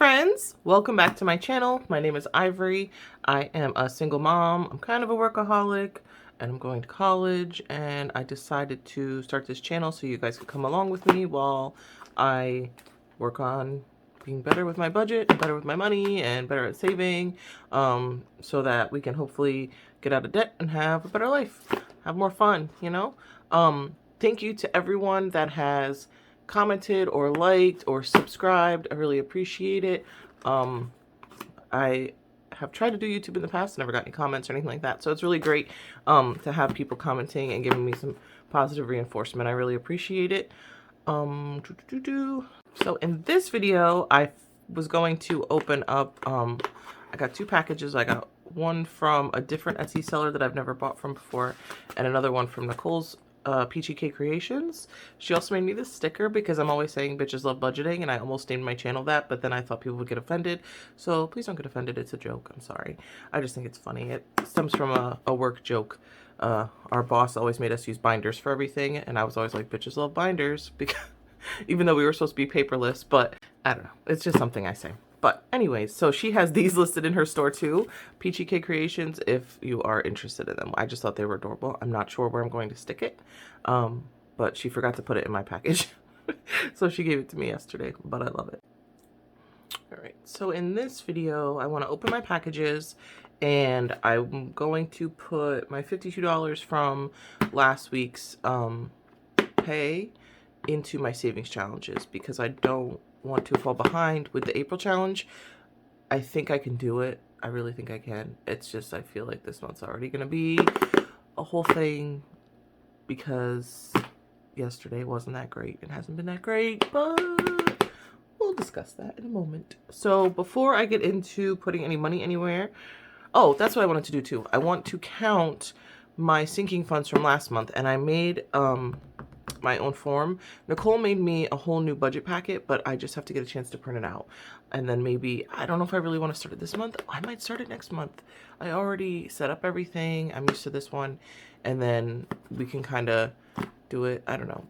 friends, welcome back to my channel. My name is Ivory. I am a single mom. I'm kind of a workaholic and I'm going to college, and I decided to start this channel so you guys could come along with me while I work on being better with my budget, better with my money, and better at saving, so that we can hopefully get out of debt and have a better life, have more fun, you know? Thank you to everyone that has commented or liked or subscribed. I really appreciate it. I have tried to do YouTube in the past, never got any comments or anything like that, so it's really great to have people commenting and giving me some positive reinforcement. I really appreciate it. So in this video, I was going to open up, I got two packages. I got one from a different Etsy seller that I've never bought from before, and another one from Nicole's Peachy K Creations. She also made me this sticker because I'm always saying bitches love budgeting, and I almost named my channel that, but then I thought people would get offended. So please don't get offended. It's a joke. I'm sorry. I just think it's funny. It stems from a work joke. Our boss always made us use binders for everything, and I was always like, bitches love binders, because even though we were supposed to be paperless, but I don't know. It's just something I say. But anyways, so she has these listed in her store too, Peachy K Creations, if you are interested in them. I just thought they were adorable. I'm not sure where I'm going to stick it, but she forgot to put it in my package. So she gave it to me yesterday, but I love it. All right, so in this video, I want to open my packages, and I'm going to put my $52 from last week's pay into my savings challenges, because I don't want to fall behind with the April challenge. I think I can do it. I really think I can. It's just, I feel like this month's already going to be a whole thing because yesterday wasn't that great. It hasn't been that great, but we'll discuss that in a moment. So before I get into putting any money anywhere, oh, that's what I wanted to do too. I want to count my sinking funds from last month, and I made my own form. Nicole made me a whole new budget packet, but I just have to get a chance to print it out. And then maybe, I don't know if I really want to start it this month. I might start it next month. I already set up everything. I'm used to this one. And then we can kind of do it. I don't know.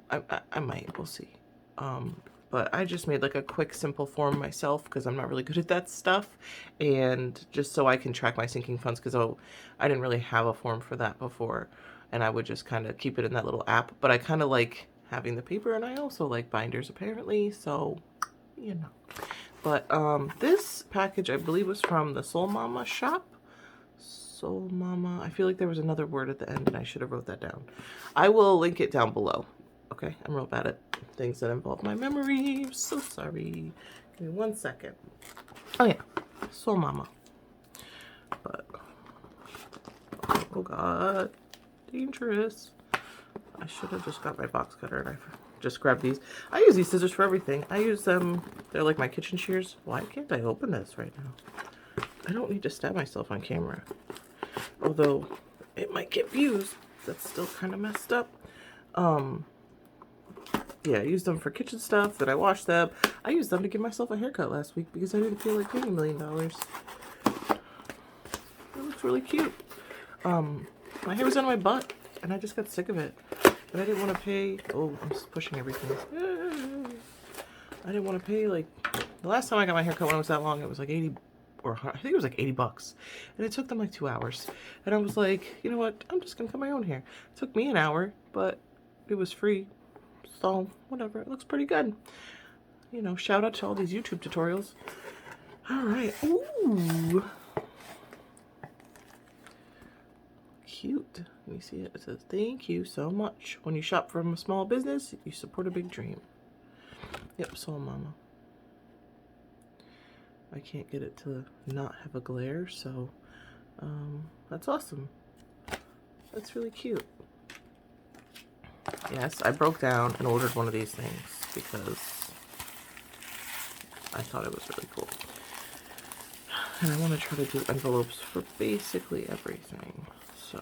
I might. We'll see. But I just made like a quick, simple form myself because I'm not really good at that stuff. And just so I can track my sinking funds, because I didn't really have a form for that before. And I would just kind of keep it in that little app. But I kind of like having the paper, and I also like binders apparently. So, you know. But this package, I believe, was from the Soul Mama shop. Soul Mama. I feel like there was another word at the end, and I should have wrote that down. I will link it down below. Okay, I'm real bad at things that involve my memory. I'm so sorry. Give me 1 second. Oh yeah, Soul Mama. But, oh God. Dangerous. I should have just got my box cutter, and I just grabbed these. I use these scissors for everything. I use them. They're like my kitchen shears. Why can't I open this right now? I don't need to stab myself on camera. Although it might get views. That's still kind of messed up. Yeah, I used them for kitchen stuff. Then I washed them. I used them to give myself a haircut last week because I didn't feel like paying $1 million. It looks really cute. My hair was on my butt, and I just got sick of it. But I didn't want to pay. Oh, I'm just pushing everything. I didn't want to pay, like, the last time I got my haircut when it was that long, it was like 80, or I think it was like $80. And it took them like 2 hours. And I was like, you know what? I'm just going to cut my own hair. It took me an hour, but it was free. So, whatever. It looks pretty good. You know, shout out to all these YouTube tutorials. All right. Ooh. Cute. Let me see it. It says, thank you so much. When you shop from a small business, you support a big dream. Yep, Soul Mama. I can't get it to not have a glare, so that's awesome. That's really cute. Yes, I broke down and ordered one of these things because I thought it was really cool. And I want to try to do envelopes for basically everything. So,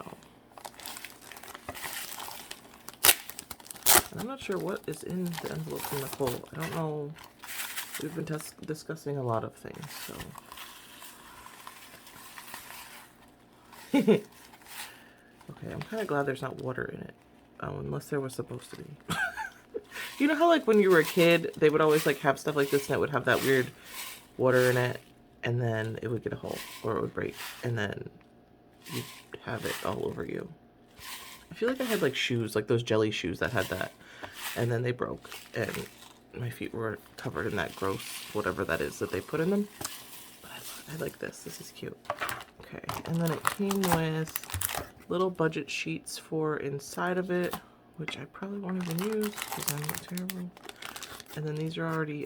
I'm not sure what is in the envelope from Nicole. I don't know. We've been discussing a lot of things, so. Okay, I'm kind of glad there's not water in it. Unless there was supposed to be. You know how, like, when you were a kid, they would always, like, have stuff like this, and it would have that weird water in it, and then it would get a hole or it would break, and then you'd have it all over you. I feel like I had like shoes, like those jelly shoes that had that, and then they broke, and my feet were covered in that gross whatever that is that they put in them. But I like this. This is cute. Okay, and then it came with little budget sheets for inside of it, which I probably won't even use because I'm terrible. And then these are already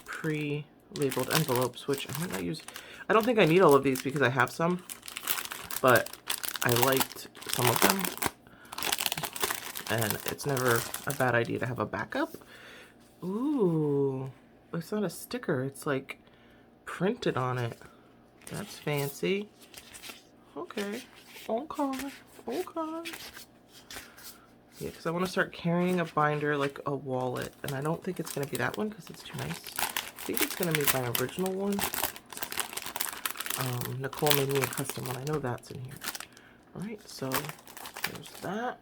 pre-labeled envelopes, which I might not use. I don't think I need all of these because I have some, but I liked some of them. And it's never a bad idea to have a backup. Ooh, it's not a sticker. It's like printed on it. That's fancy. Okay. Okay. Okay. Yeah, because I want to start carrying a binder like a wallet. And I don't think it's going to be that one because it's too nice. I think it's going to be my original one. Nicole made me a custom one. I know that's in here. Alright, so there's that.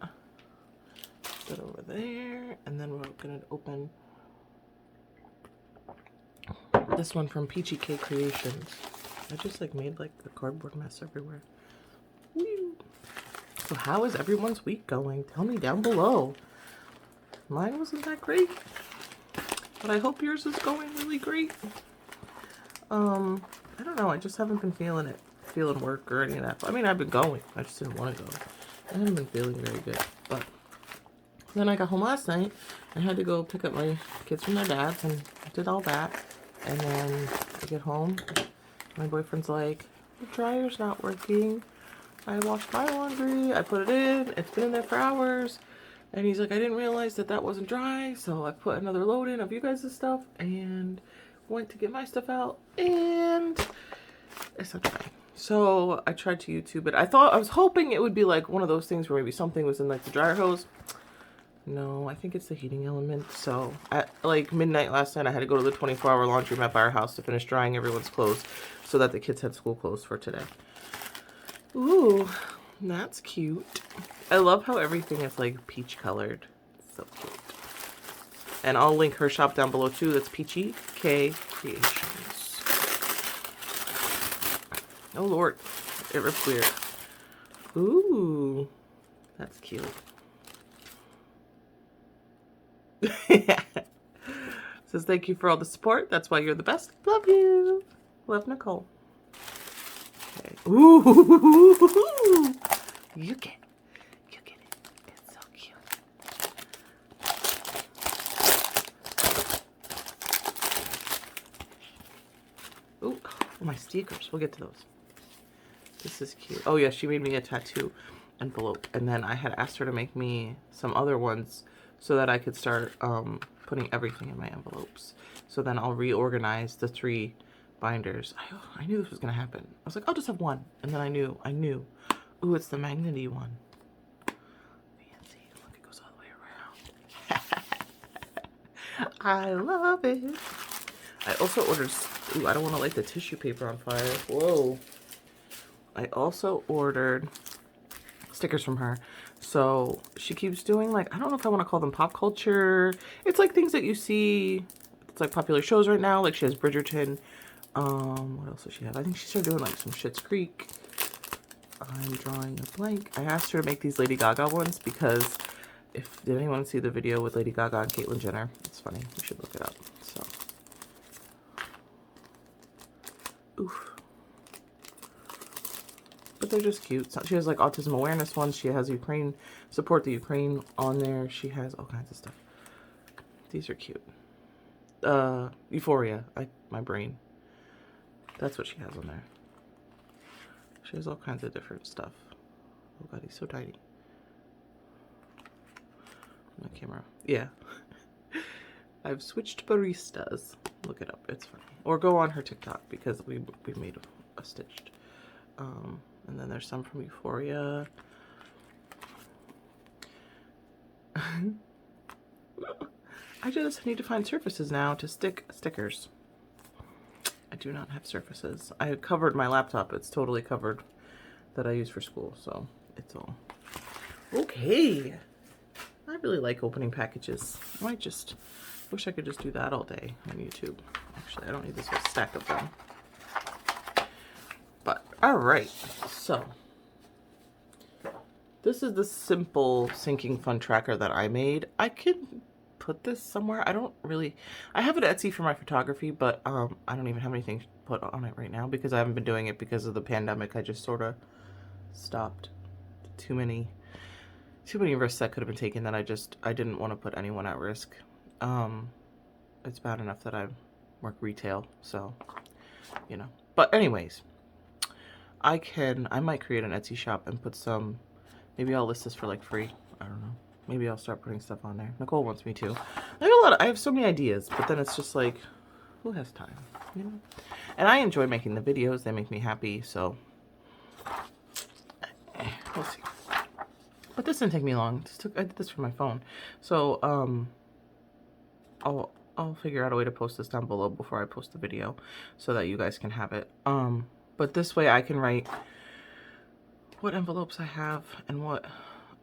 Put that over there. And then we're going to open this one from Peachy K Creations. I just like made like a cardboard mess everywhere. Woo. So how is everyone's week going? Tell me down below. Mine wasn't that great, but I hope yours is going really great. I don't know. I just haven't been feeling work or any of that. I mean, I've been going. I just didn't want to go. I haven't been feeling very good. But then I got home last night and had to go pick up my kids from their dads and did all that. And then I get home. My boyfriend's like, the dryer's not working. I washed my laundry. I put it in. It's been in there for hours. And he's like, I didn't realize that that wasn't dry. So I put another load in of you guys' stuff and went to get my stuff out. And it's not dry. So I tried to YouTube it. I was hoping it would be like one of those things where maybe something was in like the dryer hose. No, I think it's the heating element. So at like midnight last night, I had to go to the 24-hour laundromat by our house to finish drying everyone's clothes so that the kids had school clothes for today. Ooh, that's cute. I love how everything is like peach colored. So cute. And I'll link her shop down below too. That's Peachy K Creations. Oh Lord, it rips weird. Ooh, that's cute. Says thank you for all the support. That's why you're the best. Love you. Love, Nicole. Okay. Ooh, you get it. It's so cute. Ooh, my stickers. We'll get to those. This is cute. Oh yeah, she made me a tattoo envelope, and then I had asked her to make me some other ones so that I could start putting everything in my envelopes. So then I'll reorganize the 3 binders. I knew this was gonna happen. I was like, I'll just have one, and then I knew. Ooh, it's the magnety one. Fancy. Look, it goes all the way around. I love it. I also ordered. Ooh, I don't want to light the tissue paper on fire. Whoa. I also ordered stickers from her. So she keeps doing like, I don't know if I want to call them pop culture. It's like things that you see. It's like popular shows right now. Like she has Bridgerton. What else does she have? I think she started doing like some Schitt's Creek. I'm drawing a blank. I asked her to make these Lady Gaga ones because did anyone see the video with Lady Gaga and Caitlyn Jenner? It's funny. You should look it up. So. Oof. But they're just cute. So she has like autism awareness ones. She has Ukraine, support the Ukraine on there. She has all kinds of stuff. These are cute. Euphoria. My brain. That's what she has on there. She has all kinds of different stuff. Oh god, he's so tiny. My camera. Yeah. I've switched baristas. Look it up. It's funny. Or go on her TikTok because we made a stitched. And then there's some from Euphoria. I just need to find surfaces now to stick stickers. I do not have surfaces. I covered my laptop. It's totally covered that I use for school, so it's all okay. I really like opening packages. I might just Wish I could just do that all day on YouTube. Actually, I don't need this whole stack of them. But, alright, so this is the simple sinking fund tracker that I made. I could put this somewhere. I have it at Etsy for my photography, but I don't even have anything put on it right now because I haven't been doing it because of the pandemic. I just sort of stopped. Too many risks that could have been taken that I didn't want to put anyone at risk. It's bad enough that I work retail, so, you know. But anyways, I might create an Etsy shop and put some, maybe I'll list this for like free. I don't know. Maybe I'll start putting stuff on there. Nicole wants me to. I have so many ideas, but then it's just like, who has time, you know? And I enjoy making the videos. They make me happy, so we'll see. But this didn't take me long. I did this from my phone. So, I'll figure out a way to post this down below before I post the video so that you guys can have it. But this way I can write what envelopes I have and what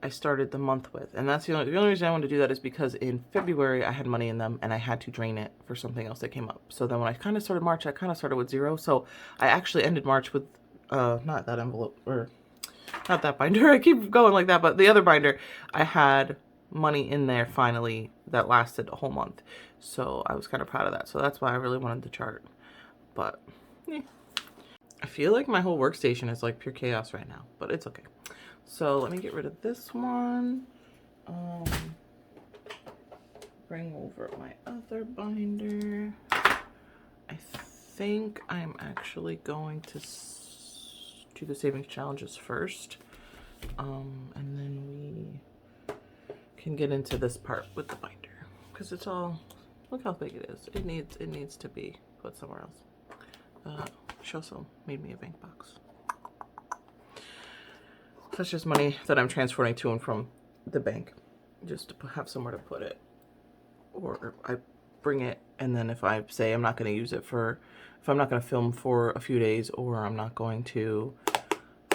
I started the month with. And that's the only reason I want to do that is because in February I had money in them and I had to drain it for something else that came up. So then when I kind of started March, I kind of started with 0. So I actually ended March with, not that envelope, or not that binder. I keep going like that, but the other binder, I had money in there finally that lasted a whole month. So I was kind of proud of that. So that's why I really wanted the chart. But yeah. I feel like my whole workstation is like pure chaos right now, but it's okay. So let me get rid of this one. Bring over my other binder. I think I'm actually going to do the savings challenges first. And then we can get into this part with the binder. Because it's all, look how big it is. It needs to be put somewhere else. She also made me a bank box. That's just money that I'm transferring to and from the bank, just to have somewhere to put it. Or I bring it, and then if I say I'm not going to use it if I'm not going to film for a few days, or I'm not going to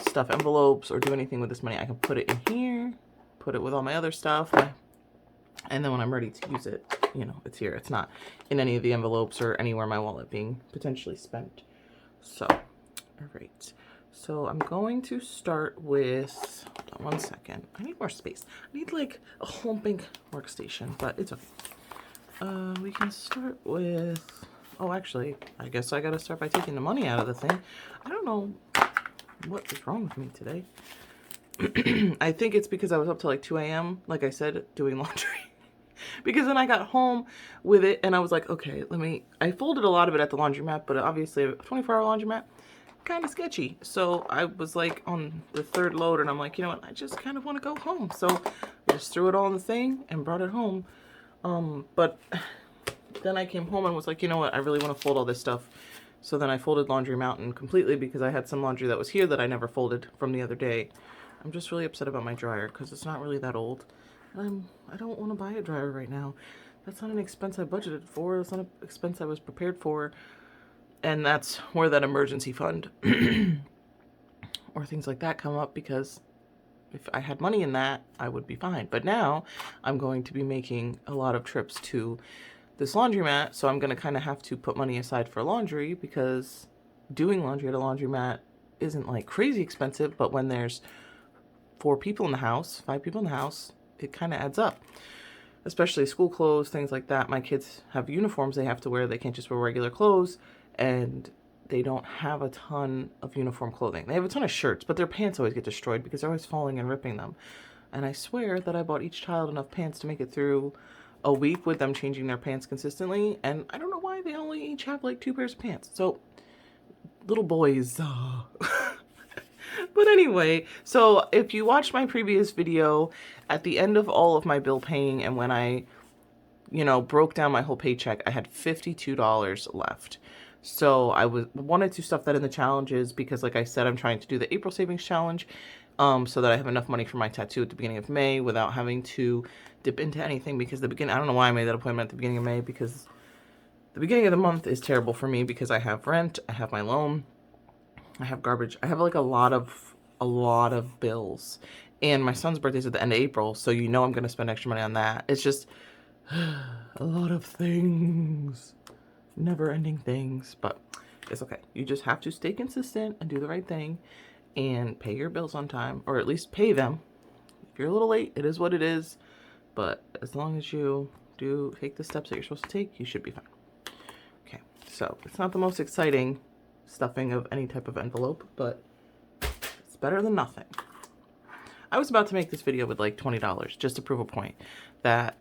stuff envelopes or do anything with this money, I can put it in here, put it with all my other stuff, and then when I'm ready to use it, you know, it's here. It's not in any of the envelopes or anywhere in my wallet being potentially spent. So, all right. So I'm going to start with, hold on 1 second. I need more space. I need like a whole big workstation, but it's okay. We can start with, oh, actually, I guess I got to start by taking the money out of the thing. I don't know what is wrong with me today. I think it's because I was up till like 2 a.m., like I said, doing laundry. Because then I got home with it and I was like, okay, I folded a lot of it at the laundromat, but obviously a 24-hour laundromat, kind of sketchy. So I was like on the 3rd load and I'm like, you know what, I just kind of want to go home. So I just threw it all in the thing and brought it home. But then I came home and was like, you know what, I really want to fold all this stuff. So then I folded Laundry Mountain completely because I had some laundry that was here that I never folded from the other day. I'm just really upset about my dryer because it's not really that old. And I don't want to buy a dryer right now. That's not an expense I budgeted for. That's not an expense I was prepared for. And that's where that emergency fund or things like that come up, because if I had money in that, I would be fine. But now I'm going to be making a lot of trips to this laundromat, so I'm going to kind of have to put money aside for laundry, because doing laundry at a laundromat isn't like crazy expensive, but when there's 4 people in the house, 5 people in the house, it kind of adds up. Especially school clothes, things like that. My kids have uniforms they have to wear. They can't just wear regular clothes, and they don't have a ton of uniform clothing. They have a ton of shirts, but their pants always get destroyed because they're always falling and ripping them. And I swear that I bought each child enough pants to make it through a week with them changing their pants consistently, and I don't know why they only each have like 2 pairs of pants. So, little boys. But anyway, so if you watched my previous video, at the end of all of my bill paying and when I, you know, broke down my whole paycheck, I had $52 left. So I wanted to stuff that in the challenges because, like I said, I'm trying to do the April savings challenge so that I have enough money for my tattoo at the beginning of May without having to dip into anything, because I don't know why I made that appointment at the beginning of May, because the beginning of the month is terrible for me because I have rent, I have my loan, I have garbage. I have like a lot of bills, and my son's birthday's at the end of April, so you know I'm going to spend extra money on that. It's just, A lot of things. Never-ending things, but it's okay. You just have to stay consistent and do the right thing and pay your bills on time, or at least pay them. If you're a little late, it is what it is, but as long as you do take the steps that you're supposed to take, you should be fine. Okay, so it's not the most exciting stuffing of any type of envelope, but it's better than nothing. I was about to make this video with like $20 just to prove a point that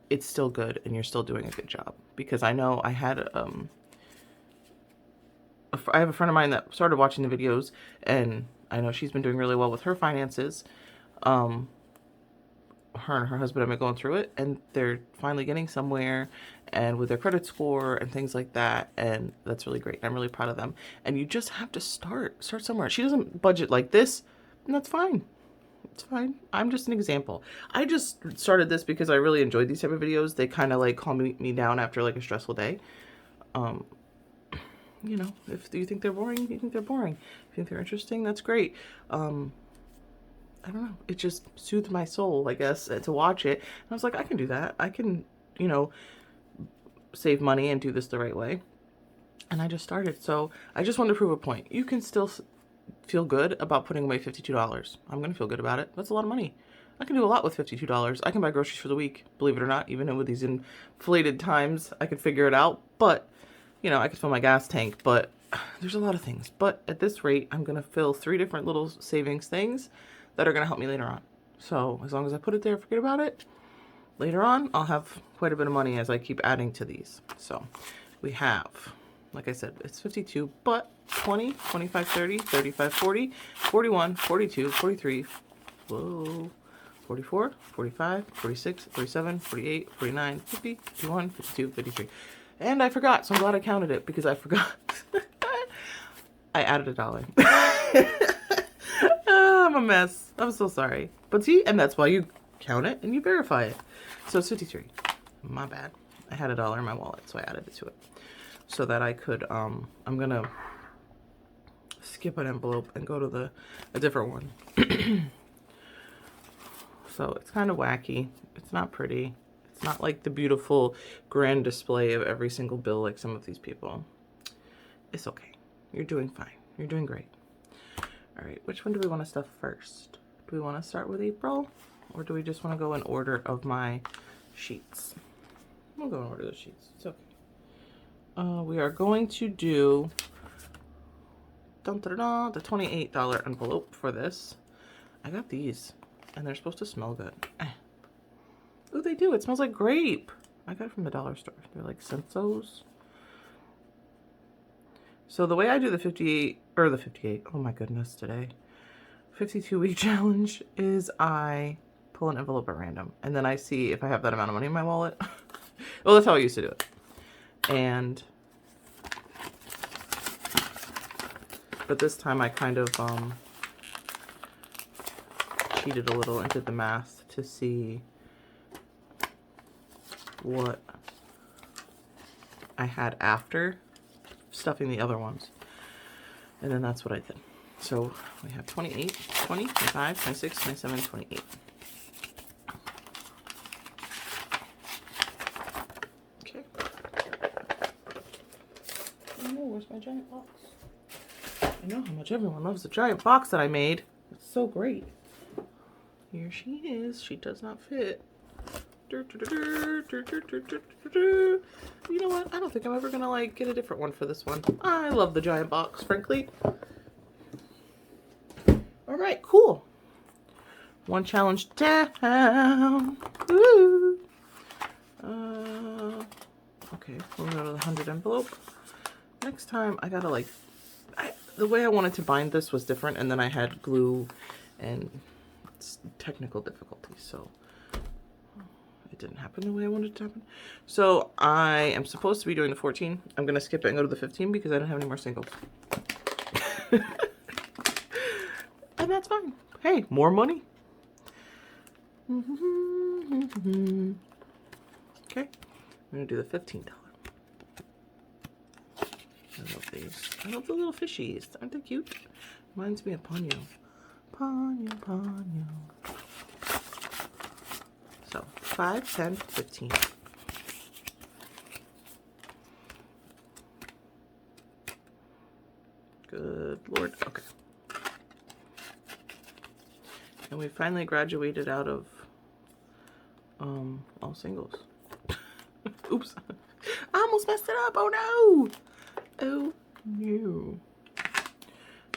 it's still good and you're still doing a good job, because I know I had I have a friend of mine that started watching the videos, and I know she's been doing really well with her finances. Her and her husband have been going through it, and they're finally getting somewhere, and with their credit score and things like that, and that's really great. I'm really proud of them. And you just have to start somewhere. She doesn't budget like this, and that's fine. It's fine. I'm just an example. I just started this because I really enjoyed these type of videos. They kind of like calm me down after like a stressful day. You know, if you think they're boring, you think they're boring. If you think they're interesting, that's great. I don't know. It just soothed my soul, I guess, to watch it. And I was like, I can do that. I can, you know, save money and do this the right way. And I just started. So I just wanted to prove a point. You can still feel good about putting away $52. I'm going to feel good about it. That's a lot of money. I can do a lot with $52. I can buy groceries for the week, believe it or not. Even with these inflated times, I could figure it out. But, you know, I could fill my gas tank. But there's a lot of things. But at this rate, I'm going to fill 3 different little savings things that are going to help me later on. So as long as I put it there, forget about it. Later on, I'll have quite a bit of money as I keep adding to these. So we have, like I said, it's 52, but 20, 25, 30, 35, 40, 41, 42, 43, whoa, 44, 45, 46, 47, 48, 49, 50, 51, 52, 53. And I forgot, so I'm glad I counted it because I forgot. I added $1. I'm a mess. I'm so sorry. But see, and that's why you count it and you verify it. So it's 53. My bad. I had $1 in my wallet, so I added it to it. So that I could, I'm gonna skip an envelope and go to a different one. So it's kind of wacky. It's not pretty. It's not like the beautiful grand display of every single bill like some of these people. It's okay. You're doing fine. You're doing great. All right, which one do we want to stuff first? Do we want to start with April, or do we just want to go in order of my sheets? We'll go in order of the sheets. It's okay. We are going to do the $28 envelope for this. I got these, and they're supposed to smell good. Oh, they do. It smells like grape. I got it from the dollar store. They're like Sensos. So the way I do the 58, oh my goodness, today, 52-week challenge is I pull an envelope at random, and then I see if I have that amount of money in my wallet. Well, that's how I used to do it. But this time I kind of cheated a little and did the math to see what I had after stuffing the other ones. And then that's what I did. So we have 28, 20, 25, 26, 27, 28. Okay. Oh no, where's my giant box? I know how much everyone loves the giant box that I made. It's so great. Here she is. She does not fit. You know what? I don't think I'm ever gonna like get a different one for this one. I love the giant box, frankly. All right, cool. One challenge down. Woo. Okay, we'll go to the 100 envelope. Next time, I gotta like, the way I wanted to bind this was different, and then I had glue and technical difficulties, so it didn't happen the way I wanted it to happen. So I am supposed to be doing the 14. I'm gonna skip it and go to the 15 because I don't have any more singles. And that's fine. Hey, more money. Okay, I'm gonna do the $15. I love these. I love the little fishies. Aren't they cute? Reminds me of Ponyo. Ponyo, Ponyo. So 5, 10, 15. Good Lord. Okay. And we finally graduated out of all singles. Oops. I almost messed it up. Oh no. Oh no.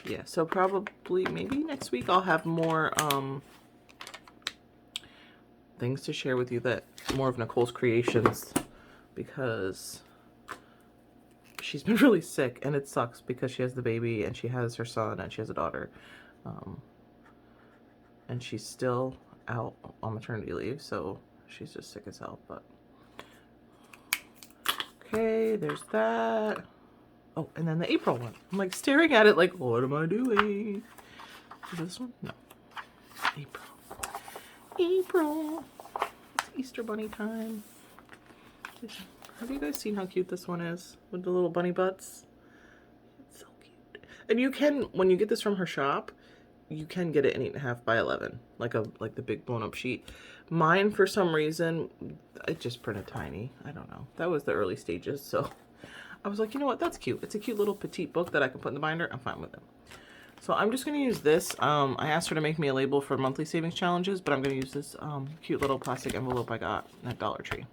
Yeah, so probably maybe next week I'll have more things to share with you, that more of Nicole's creations, because she's been really sick and it sucks because she has the baby and she has her son and she has a daughter. And she's still out on maternity leave, so she's just sick as hell. But okay, there's that. Oh, and then the April one. I'm like staring at it like, what am I doing? Is this one? No. April. April. It's Easter bunny time. Have you guys seen how cute this one is with the little bunny butts? It's so cute. And you can, when you get this from her shop, you can get it in 8.5 by 11, like the big blown up sheet. Mine, for some reason, it just printed tiny. I don't know. That was the early stages, so I was like, you know what? That's cute. It's a cute little petite book that I can put in the binder. I'm fine with it. So I'm just going to use this. I asked her to make me a label for monthly savings challenges, but I'm going to use this cute little plastic envelope I got at Dollar Tree.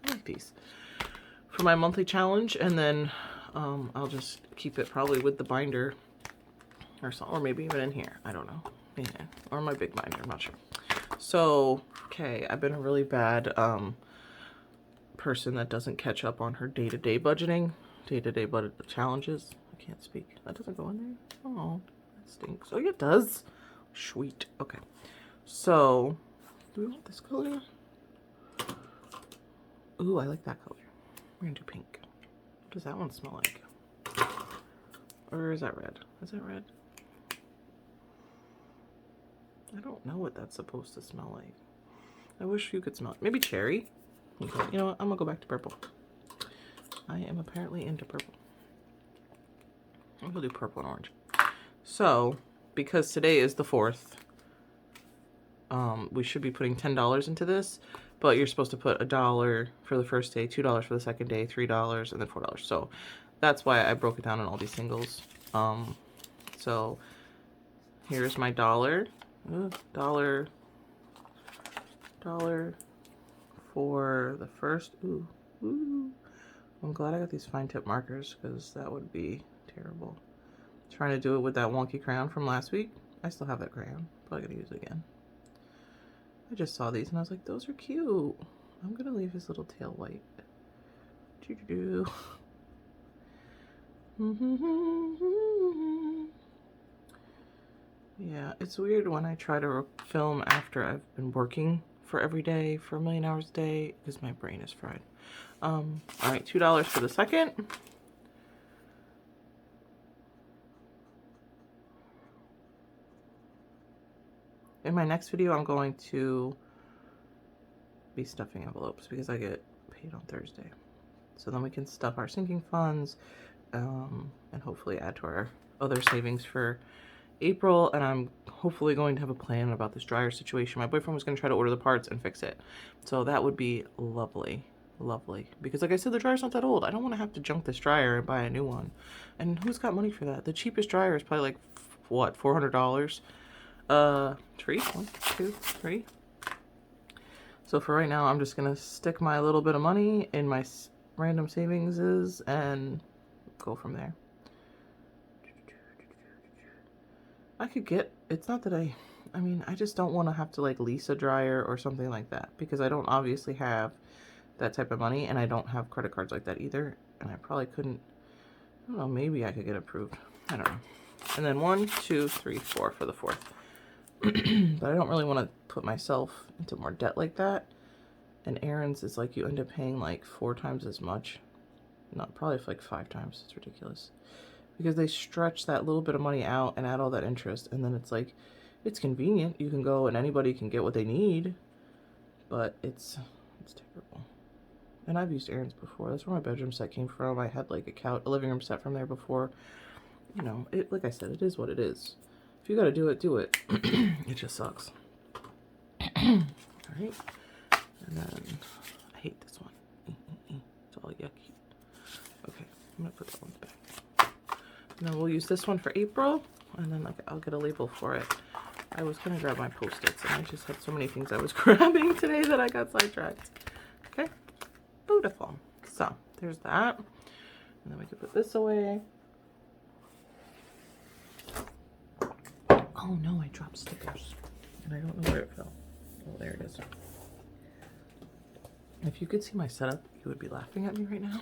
I like these for my monthly challenge, and then I'll just keep it probably with the binder. Or maybe even in here. I don't know. Yeah. Or my big binder. I'm not sure. So, okay. I've been a really bad person that doesn't catch up on her day-to-day budgeting. Day-to-day budget challenges. I can't speak. That doesn't go in there? Oh, that stinks. Oh, yeah, it does. Sweet. Okay. So, do we want this color? Ooh, I like that color. We're going to do pink. What does that one smell like? Or is that red? Is that red? I don't know what that's supposed to smell like. I wish you could smell it. Maybe cherry? Okay. You know what? I'm going to go back to purple. I am apparently into purple. I'm going to do purple and orange. So, because today is the 4th, we should be putting $10 into this, but you're supposed to put $1 for the first day, $2 for the second day, $3, and then $4. So, that's why I broke it down in all these singles. So, here's my $1. $1 for the first. Ooh. I'm glad I got these fine tip markers, because that would be terrible. Trying to do it with that wonky crayon from last week. I still have that crayon. Probably gonna use it again. I just saw these and I was like, those are cute. I'm gonna leave his little tail white. Yeah, it's weird when I try to film after I've been working for every day for 1 million hours a day, because my brain is fried. All right, $2 for the second. In my next video, I'm going to be stuffing envelopes because I get paid on Thursday. So then we can stuff our sinking funds and hopefully add to our other savings for April. And I'm hopefully going to have a plan about this dryer situation. My boyfriend was going to try to order the parts and fix it. So that would be lovely. Lovely. Because like I said, the dryer's not that old. I don't want to have to junk this dryer and buy a new one. And who's got money for that? The cheapest dryer is probably like, what, $400? 3, 1, 2, 3. So for right now, I'm just gonna stick my little bit of money in my random savings and go from there. I could get, it's not that I mean, I just don't want to have to like lease a dryer or something like that, because I don't obviously have that type of money, and I don't have credit cards like that either, and I probably couldn't, I don't know, maybe I could get approved. I don't know. And then 1, 2, 3, 4 for the 4th. But I don't really want to put myself into more debt like that. And Aaron's is like you end up paying like 4 times as much. Not probably like 5 times. It's ridiculous. Because they stretch that little bit of money out and add all that interest. And then it's like, it's convenient. You can go and anybody can get what they need. But it's terrible. And I've used Aaron's before. That's where my bedroom set came from. I had like a living room set from there before. You know, it, like I said, it is what it is. If you gotta do it, do it. It just sucks. Alright. And then I hate this one. It's all yucky. Okay, I'm gonna put that one back. And then we'll use this one for April, and then I'll get a label for it. I was gonna grab my Post-its, and I just had so many things I was grabbing today that I got sidetracked. Okay, beautiful. So there's that. And then we can put this away. Oh no, I dropped stickers. And I don't know where it fell. Oh, there it is. If you could see my setup, you would be laughing at me right now.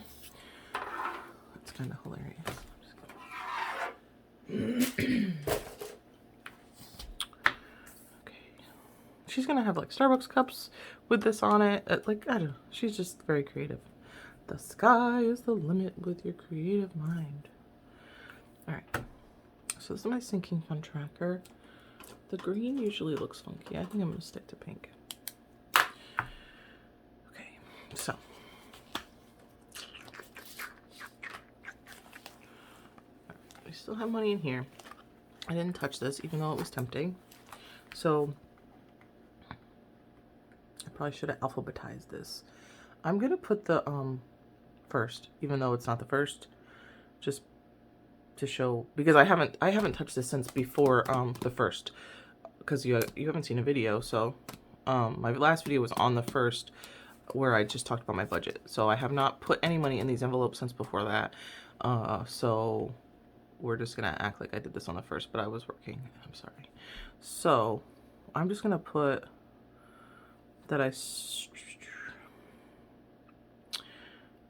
It's kind of hilarious. Okay. She's gonna have like Starbucks cups with this on it. Like, I don't know. She's just very creative. The sky is the limit with your creative mind. All right. So this is my sinking fund tracker. The green usually looks funky. I think I'm gonna stick to pink. Okay, so. I still have money in here. I didn't touch this, even though it was tempting. So, I probably should have alphabetized this. I'm gonna put the, first, even though it's not the first, just to show, because I haven't touched this since before the first, because you haven't seen a video. So my last video was on the first, where I just talked about my budget. So I have not put any money in these envelopes since before that. So we're just gonna act like I did this on the first, but I was working. I'm sorry. So I'm just gonna put that I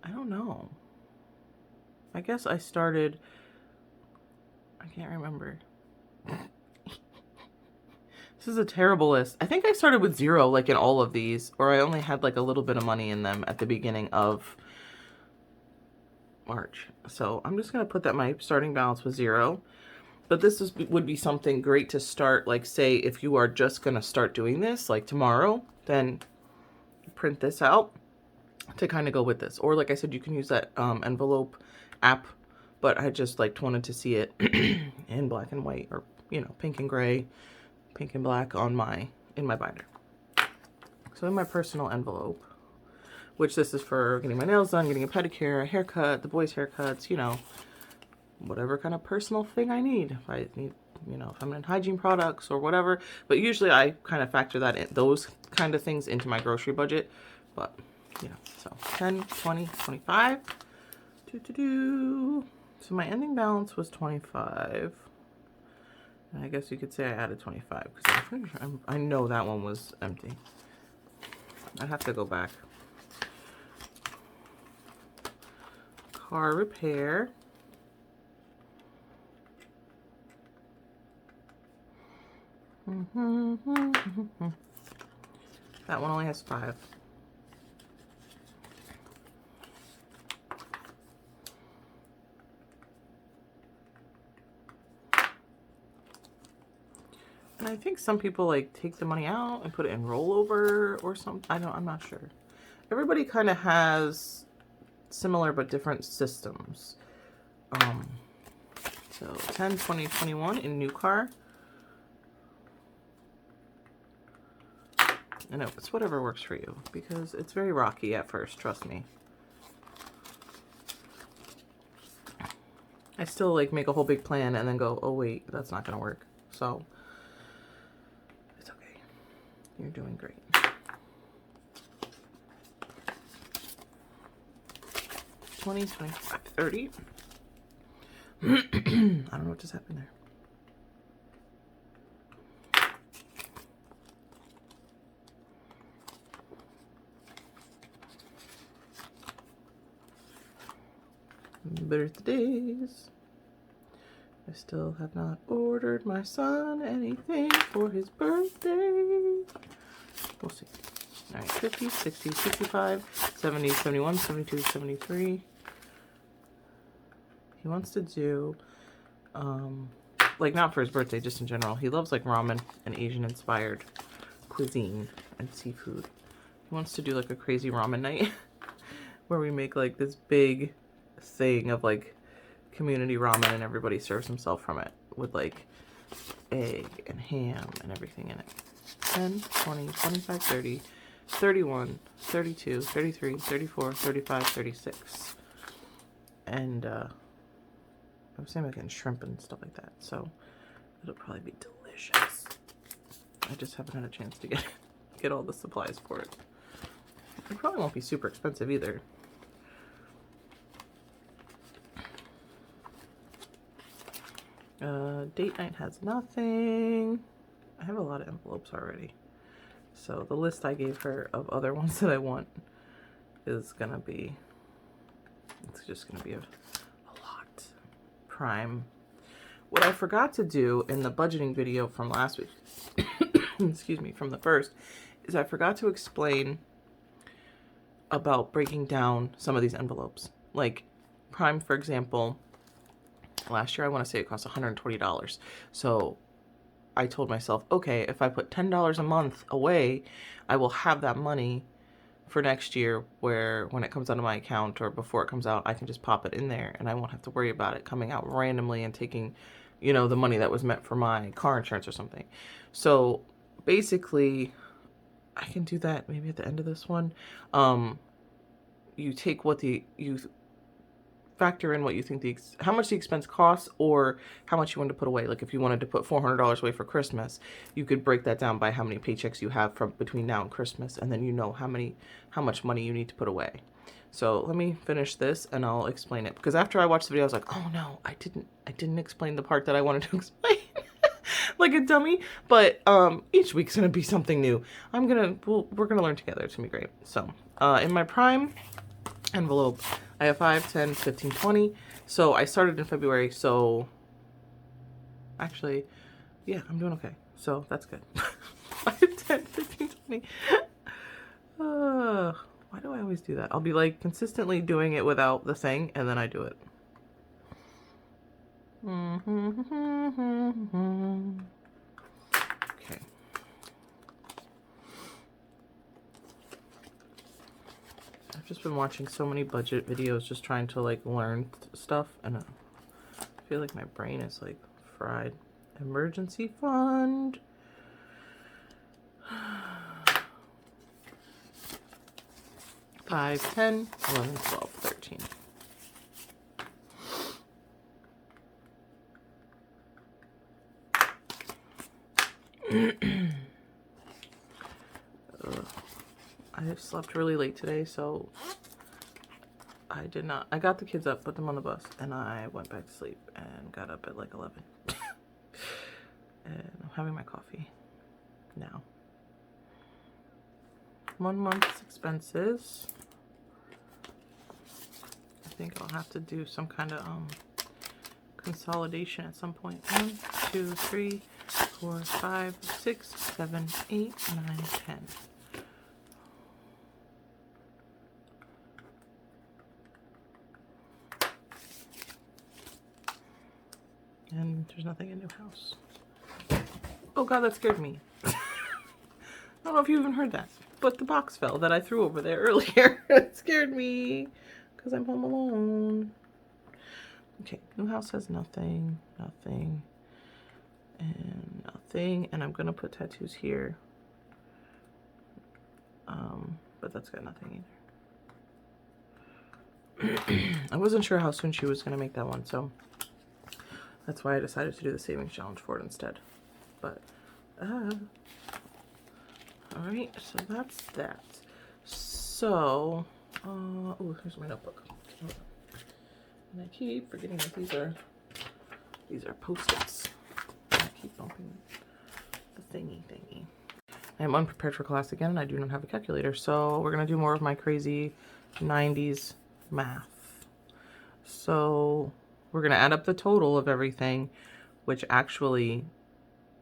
don't know. I guess I started, I can't remember. This is a terrible list. I think I started with 0, like in all of these, or I only had like a little bit of money in them at the beginning of March. So I'm just gonna put that my starting balance was 0. But this would be something great to start, like say if you are just gonna start doing this like tomorrow, then print this out to kind of go with this. Or like I said, you can use that envelope app, but I just like wanted to see it in black and white, or you know, pink and gray, pink and black on in my binder. So in my personal envelope, which this is for getting my nails done, getting a pedicure, a haircut, the boys' haircuts, you know, whatever kind of personal thing I need. If I need, you know, if I'm in hygiene products or whatever. But usually I kind of factor that in, those kind of things into my grocery budget. But, you know, so 10, 20, 25. So my ending balance was 25. And I guess you could say I added 25 because I'm pretty sure I know that one was empty. I'd have to go back. Car repair. That one only has 5. And I think some people like take the money out and put it in rollover or something. I'm not sure. Everybody kind of has similar but different systems. So 10, 20, 21 in new car. I know, it's whatever works for you, because it's very rocky at first, trust me. I still like make a whole big plan and then go, oh wait, that's not gonna work. So it's okay. You're doing great. 20, 25, 30. I don't know what just happened there. Birthdays. I still have not ordered my son anything for his birthday. We'll see. All right, 50, 60, 65, 70, 71, 72, 73. He wants to do, like not for his birthday, just in general. He loves like ramen and Asian inspired cuisine and seafood. He wants to do like a crazy ramen night where we make like this big thing of like community ramen and everybody serves himself from it with like egg and ham and everything in it. 10, 20, 25, 30, 31, 32, 33, 34, 35, 36. And I was saying making shrimp and stuff like that, so it'll probably be delicious. I just haven't had a chance to get all the supplies for it. It probably won't be super expensive either. Date night has nothing. I have a lot of envelopes already. So the list I gave her of other ones that I want is gonna be, it's just gonna be a lot. Prime. What I forgot to do in the budgeting video from last week, excuse me, from the first, is I forgot to explain about breaking down some of these envelopes. Like Prime, for example, last year I want to say it cost $120. So I told myself, okay, if I put $10 a month away, I will have that money for next year, where when it comes out of my account or before it comes out, I can just pop it in there and I won't have to worry about it coming out randomly and taking, you know, the money that was meant for my car insurance or something. So basically, I can do that maybe at the end of this one. You take what you factor in what you think how much the expense costs, or how much you want to put away. Like if you wanted to put $400 away for Christmas, you could break that down by how many paychecks you have from between now and Christmas, and then you know how much money you need to put away. So let me finish this and I'll explain it, because after I watched the video I was like, oh no, I didn't explain the part that I wanted to explain. Like a dummy. But each week's gonna be something new. We're gonna learn together. It's gonna be great. So in my Prime envelope, I have 5, 10, 15, 20. So I started in February, so actually, yeah, I'm doing okay. So that's good. 5, 10, 15, 20. Why do I always do that? I'll be like consistently doing it without the thing, and then I do it. Okay. I've just been watching so many budget videos, just trying to like learn stuff, and I feel like my brain is like fried. Emergency fund. 5, 10, 11, 12, 13. I slept really late today, so I got the kids up, put them on the bus, and I went back to sleep and got up at like 11. And I'm having my coffee now. 1 month's expenses. I think I'll have to do some kind of consolidation at some point. 1, 2, 3, 4, 5, 6, 7, 8, 9, 10. And there's nothing in new house. Oh god, that scared me. I don't know if you even heard that, but the box fell that I threw over there earlier. It scared me because I'm home alone. Okay, new house has nothing, nothing, and nothing. And I'm gonna put tattoos here. But that's got nothing either. I wasn't sure how soon she was gonna make that one, so that's why I decided to do the savings challenge for it instead. But alright, so that's that. So oh, here's my notebook. And I keep forgetting that these are Post-its. I keep bumping the thingy. I am unprepared for class again, and I do not have a calculator, so we're gonna do more of my crazy 90s math. So we're gonna add up the total of everything, which actually,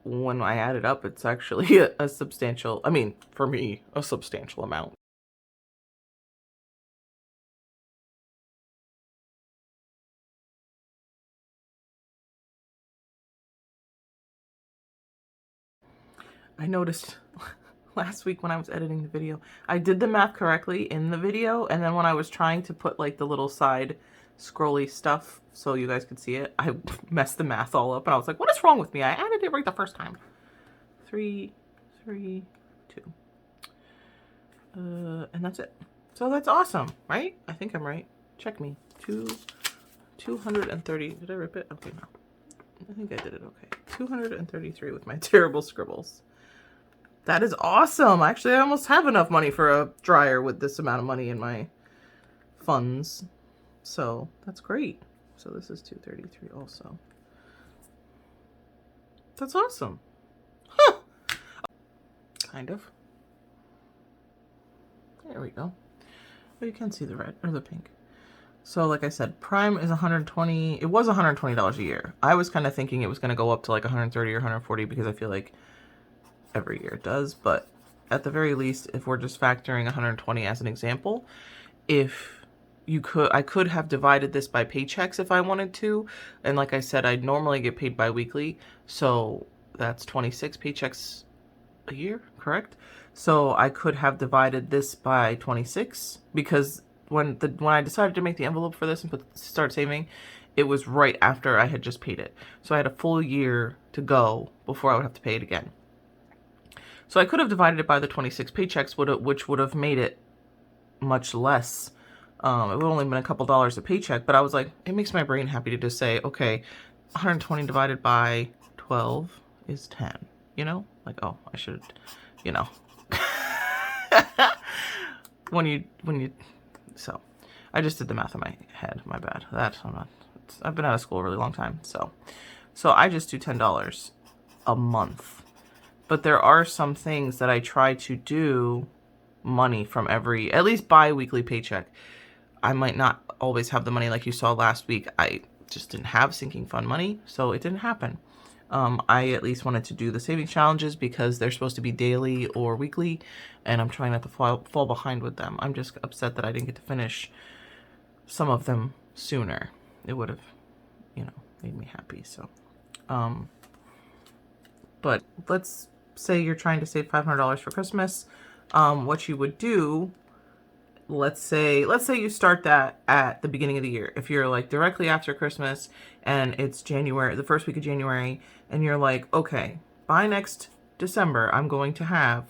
when I add it up, it's actually a substantial, I mean, for me, a substantial amount. I noticed last week when I was editing the video, I did the math correctly in the video, and then when I was trying to put like the little side scrolly stuff so you guys could see it, I messed the math all up, and I was like, what is wrong with me? I added it right the first time. 3, 3, 2. And that's it. So that's awesome, right? I think I'm right. Check me. 230. Did I rip it? Okay, no. I think I did it okay. 233 with my terrible scribbles. That is awesome. Actually, I almost have enough money for a dryer with this amount of money in my funds. So that's great. So this is 233 also. That's awesome. Huh. Kind of. There we go. Oh, you can see the red or the pink. So like I said, Prime is 120. It was $120 a year. I was kind of thinking it was going to go up to like 130 or 140 because I feel like every year it does. But at the very least, if we're just factoring 120 as an example, I could have divided this by paychecks if I wanted to. And like I said, I'd normally get paid bi-weekly. So that's 26 paychecks a year, correct? So I could have divided this by 26 because when I decided to make the envelope for this and start saving, it was right after I had just paid it. So I had a full year to go before I would have to pay it again. So I could have divided it by the 26 paychecks, which would have made it much less. It would have only been a couple dollars a paycheck, but I was like, it makes my brain happy to just say, okay, 120 divided by 12 is 10, you know? Like, oh, I should, you know. So I just did the math in my head, my bad. I've been out of school a really long time, so I just do $10 a month. But there are some things that I try to do money from at least bi-weekly paycheck. I might not always have the money like you saw last week. I just didn't have sinking fund money, so it didn't happen. I at least wanted to do the savings challenges because they're supposed to be daily or weekly, and I'm trying not to fall behind with them. I'm just upset that I didn't get to finish some of them sooner. It would have, made me happy. So, but let's say you're trying to save $500 for Christmas. What you would do, let's say you start that at the beginning of the year. If you're like directly after Christmas and it's January, the first week of January, and you're like, okay, by next December, I'm going to have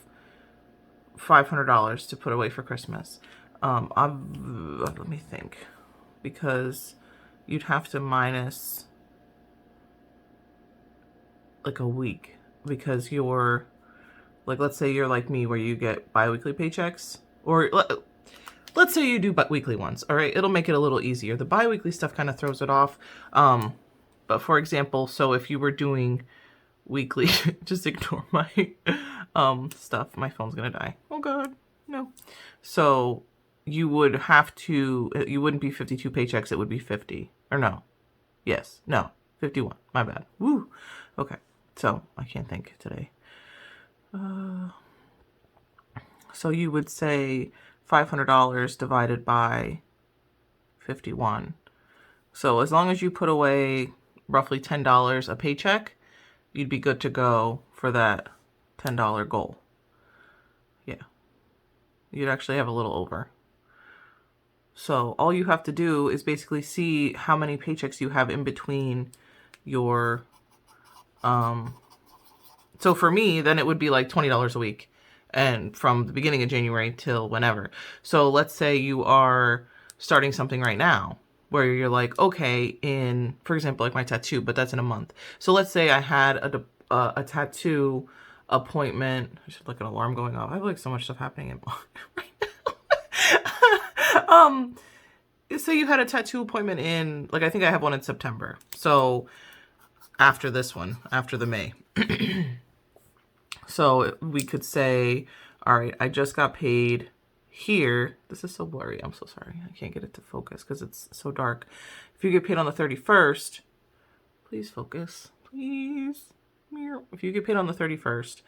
$500 to put away for Christmas. Let me think, because you'd have to minus like a week, because you're like, let's say you're like me where you get bi-weekly paychecks, or let's say you do weekly ones. All right, it'll make it a little easier. The bi-weekly stuff kind of throws it off. But for example, so if you were doing weekly, just ignore my stuff. My phone's gonna die. Oh God, no. So you would have to, you wouldn't be 52 paychecks, it would be 50. Or no. Yes. No. 51. My bad. Woo. Okay. So I can't think today. So you would say $500 divided by 51. So as long as you put away roughly $10 a paycheck, you'd be good to go for that $10 goal. Yeah. You'd actually have a little over. So all you have to do is basically see how many paychecks you have in between your, so for me, then it would be like $20 a week, and from the beginning of January till whenever. So let's say you are starting something right now where you're like, okay, for example, like my tattoo, but that's in a month. So let's say I had a tattoo appointment. I should like an alarm going off. I have like so much stuff happening right now. So you had a tattoo appointment in, like, I think I have one in September. So after this one, after the May. So we could say, all right, I just got paid here. This is so blurry. I'm so sorry. I can't get it to focus because it's so dark. If you get paid on the 31st, please focus, please. If you get paid on the 31st,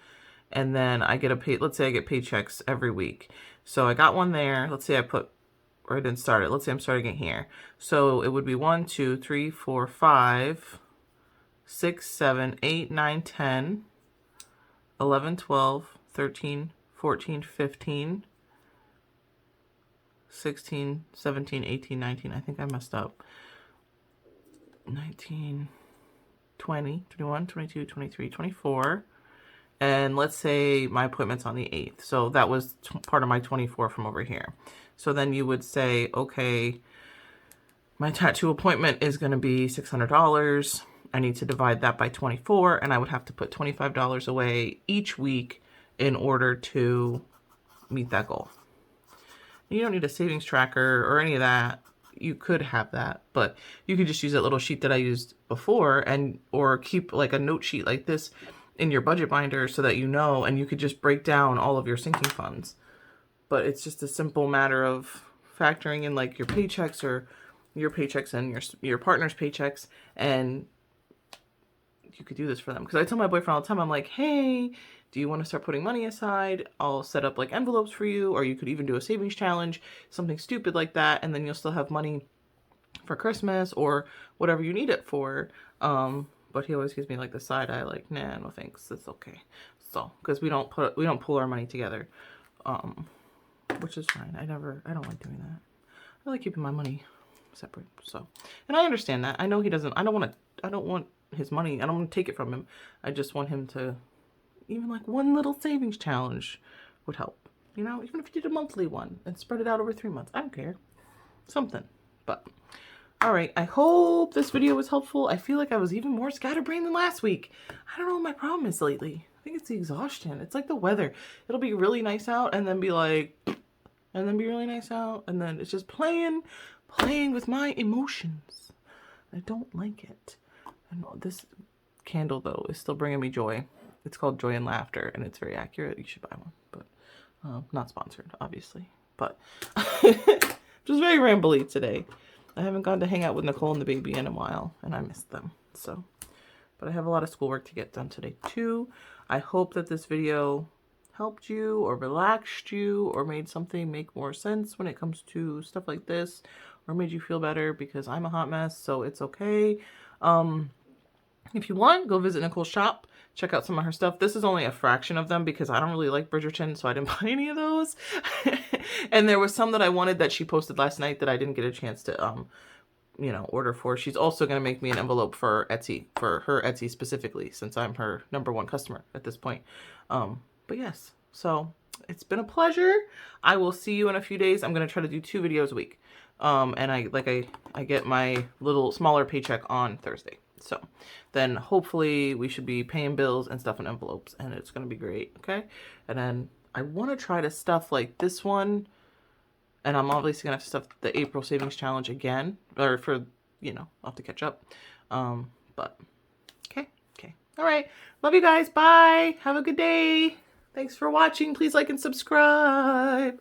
and then I get let's say I get paychecks every week. So I got one there. Let's say I didn't start it. Let's say I'm starting it here. So it would be 1, 2, 3, 4, 5, 6, 7, 8, 9, 10, 11, 12, 13, 14, 15, 16, 17, 18, 19. I think I messed up. 19, 20, 21, 22, 23, 24, and let's say my appointment's on the 8th. So that was part of my 24 from over here. So then you would say, okay, my tattoo appointment is going to be $600. I need to divide that by 24, and I would have to put $25 away each week in order to meet that goal. You don't need a savings tracker or any of that. You could have that, but you could just use that little sheet that I used before, and or keep like a note sheet like this in your budget binder so that you know, and you could just break down all of your sinking funds. But it's just a simple matter of factoring in like your paychecks or your paychecks and your partner's paychecks, and you could do this for them. Because I tell my boyfriend all the time, I'm like, hey, do you want to start putting money aside? I'll set up like envelopes for you, or you could even do a savings challenge, something stupid like that, and then you'll still have money for Christmas or whatever you need it for. But he always gives me like the side eye, like, nah, no thanks, it's okay. So, because we don't pull our money together, which is fine. I don't like doing that. I like keeping my money separate. So, and I understand that. I know he doesn't. I don't want his money. I don't want to take it from him. I just want him to, even like one little savings challenge would help. You know, even if you did a monthly one and spread it out over 3 months. I don't care. Something. But, all right. I hope this video was helpful. I feel like I was even more scatterbrained than last week. I don't know what my problem is lately. I think it's the exhaustion. It's like the weather. It'll be really nice out and then be like, and then be really nice out. And then it's just playing with my emotions. I don't like it. And this candle, though, is still bringing me joy. It's called Joy and Laughter, and it's very accurate. You should buy one, but not sponsored, obviously. But just very rambly today. I haven't gone to hang out with Nicole and the baby in a while, and I missed them. So, but I have a lot of schoolwork to get done today, too. I hope that this video helped you or relaxed you or made something make more sense when it comes to stuff like this, or made you feel better, because I'm a hot mess, so it's okay. If you want, go visit Nicole's shop, check out some of her stuff. This is only a fraction of them because I don't really like Bridgerton, so I didn't buy any of those. And there was some that I wanted that she posted last night that I didn't get a chance to, you know, order for. She's also going to make me an envelope for Etsy, for her Etsy specifically, since I'm her #1 customer at this point. But yes, so it's been a pleasure. I will see you in a few days. I'm going to try to do 2 videos a week. And I get my little smaller paycheck on Thursday. So then hopefully we should be paying bills and stuff in envelopes, and it's going to be great. Okay. And then I want to try to stuff like this one, and I'm obviously going to have to stuff the April savings challenge again, or for, you know, I'll have to catch up. But okay. All right. Love you guys. Bye. Have a good day. Thanks for watching. Please like and subscribe.